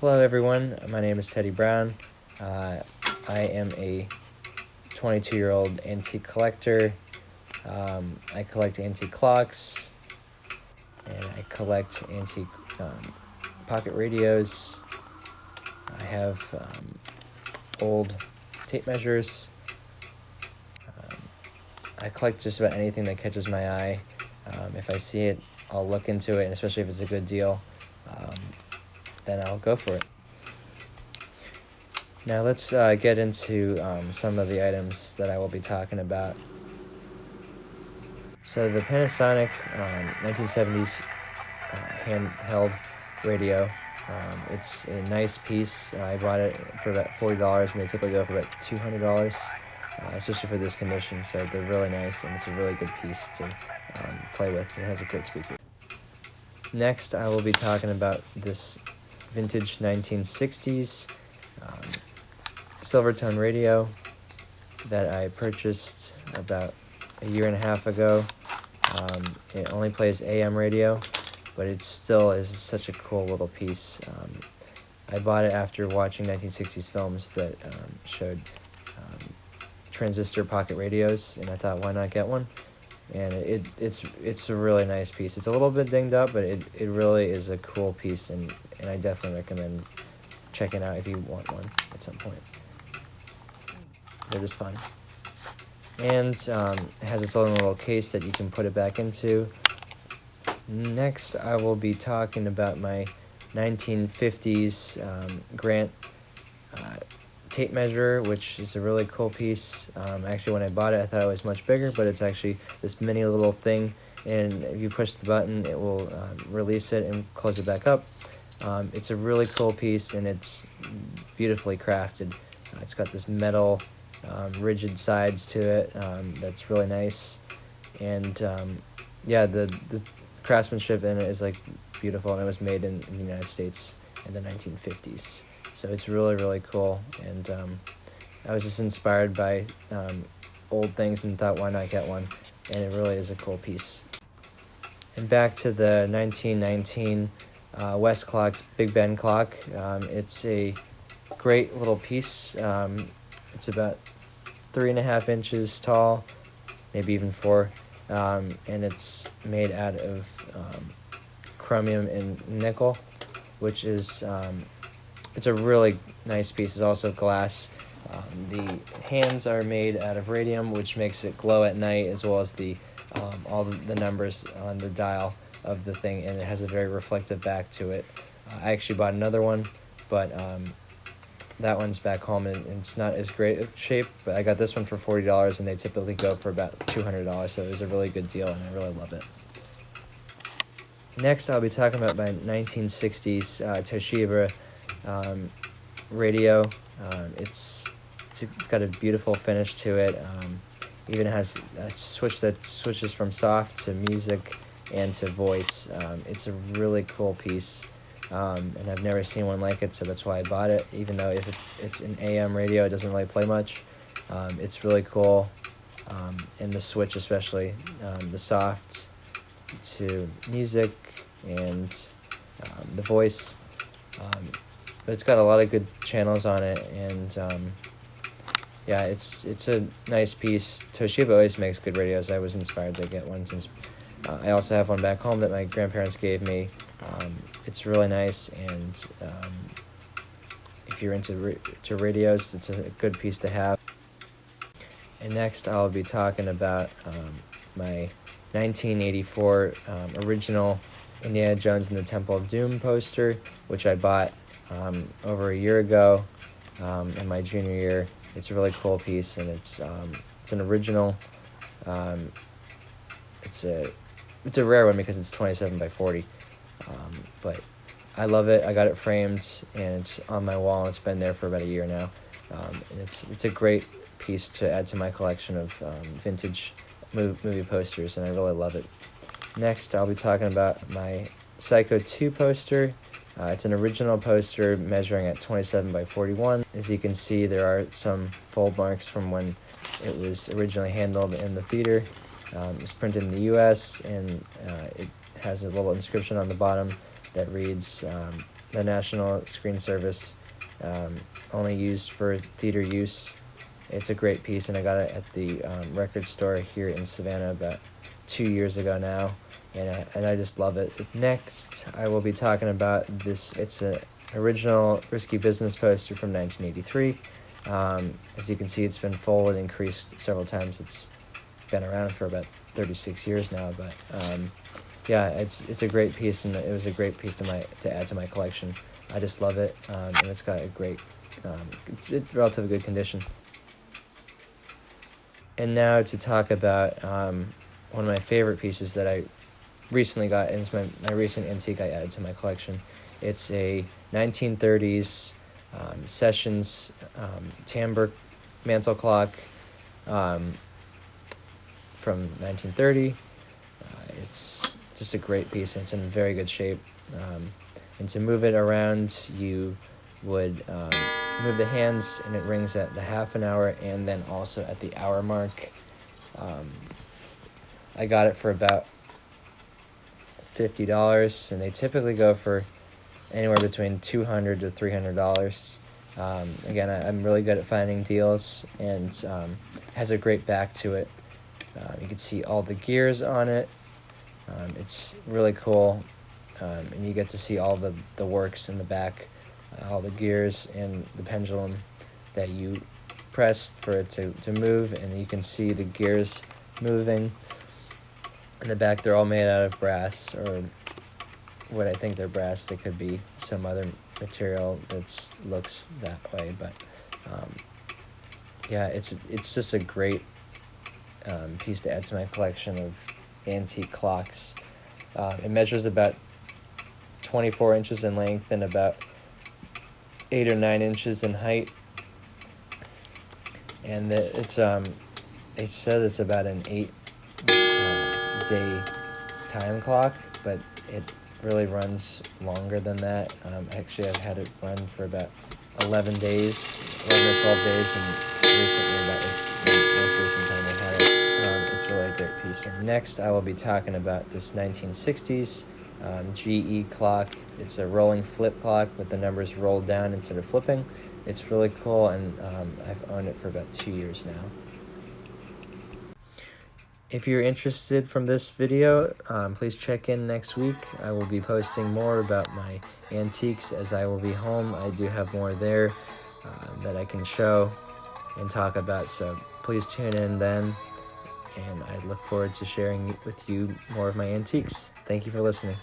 Hello everyone, my name is Teddy Brown. I am a 22-year-old antique collector. I collect antique clocks, and I collect antique pocket radios. I have old tape measures. I collect just about anything that catches my eye. If I see it, I'll look into it, and especially if it's a good deal, then I'll go for it. Now let's get into some of the items that I will be talking about. So the Panasonic 1970s handheld radio. It's a nice piece. I bought it for about $40, and they typically go for about $200, especially for this condition. So they're really nice, and it's a really good piece to play with. It has a great speaker. Next, I will be talking about this vintage 1960s Silvertone radio that I purchased about a year and a half ago. It only plays AM radio, but it still is such a cool little piece. I bought it after watching 1960s films that showed transistor pocket radios, and I thought, why not get one? And it's a really nice piece. It's a little bit dinged up, but it really is a cool piece, and I definitely recommend checking it out if you want one at some point. They're just fun. And it has its own little case that you can put it back into. Next, I will be talking about my 1950s Grant tape measure, which is a really cool piece. Actually, when I bought it, I thought it was much bigger, but it's actually this mini little thing, and if you push the button, it will release it and close it back up. It's a really cool piece, and it's beautifully crafted. It's got this metal rigid sides to it that's really nice, and yeah, the craftsmanship in it is like beautiful, and it was made in the United States in the 1950s. So it's really cool, and I was just inspired by old things and thought, why not get one? And it really is a cool piece. And back to the 1919 Westclox Big Ben clock. It's a great little piece. It's about 3.5 inches tall, maybe even 4, and it's made out of chromium and nickel, which is it's a really nice piece. It's also glass. The hands are made out of radium, which makes it glow at night, as well as the all the numbers on the dial of the thing, and it has a very reflective back to it. I actually bought another one, but that one's back home, and it's not as great of shape, but I got this one for $40, and they typically go for about $200, so it was a really good deal, and I really love it. Next, I'll be talking about my 1960s Toshiba radio. It's got a beautiful finish to it. Even has a switch that switches from soft to music and to voice. It's a really cool piece. And I've never seen one like it, so that's why I bought it. Even though if it's an AM radio, it doesn't really play much. It's really cool, and the switch especially, the soft to music and the voice. But it's got a lot of good channels on it, and yeah, it's a nice piece. Toshiba always makes good radios. I was inspired to get one since I also have one back home that my grandparents gave me. It's really nice, and if you're into radios, it's a good piece to have. And next, I'll be talking about my 1984 original Indiana Jones and the Temple of Doom poster, which I bought over a year ago in my junior year. It's a really cool piece, and it's an original. It's a rare one because it's 27 by 40. But I love it. I got it framed, and it's on my wall, and it's been there for about a year now. And it's a great piece to add to my collection of vintage movie posters, and I really love it. Next, I'll be talking about my Psycho 2 poster. It's an original poster measuring at 27 by 41. As you can see, there are some fold marks from when it was originally handled in the theater. It was printed in the U.S., and it has a little inscription on the bottom that reads, the National Screen Service, only used for theater use. It's a great piece, and I got it at the record store here in Savannah about 2 years ago now, and I just love it. Next, I will be talking about this. It's an original Risky Business poster from 1983. As you can see, it's been folded and creased several times. It's been around for about 36 years now, but yeah, it's a great piece, and it was a great piece to add to my collection. I just love it, and it's got a great, it's relatively good condition. And now to talk about one of my favorite pieces that I recently got, and it's my recent antique I added to my collection. It's a 1930s Sessions timbre mantel clock from 1930. It's just a great piece, and it's in very good shape. And to move it around, you would move the hands, and it rings at the half an hour and then also at the hour mark. I got it for about $50, and they typically go for anywhere between $200 to $300. Again, I'm really good at finding deals, and has a great back to it. You can see all the gears on it. It's really cool, and you get to see all the works in the back, all the gears and the pendulum that you pressed for it to move, and you can see the gears moving. In the back, they're all made out of brass, or what I think they're brass. They could be some other material that looks that way, but yeah, it's just a great piece to add to my collection of antique clocks. It measures about 24 inches in length and about 8 or 9 inches in height, and they said it's about an 8-day time clock, but it really runs longer than that. Actually, I've had it run for about 11 days, 11 or 12 days, and recently that was the most recent time I had it. It's really a great piece. And next, I will be talking about this 1960s GE clock. It's a rolling flip clock with the numbers rolled down instead of flipping. It's really cool, and I've owned it for about 2 years now. If you're interested from this video, please check in next week. I will be posting more about my antiques as I will be home. I do have more there that I can show and talk about, so please tune in then, and I look forward to sharing with you more of my antiques. Thank you for listening.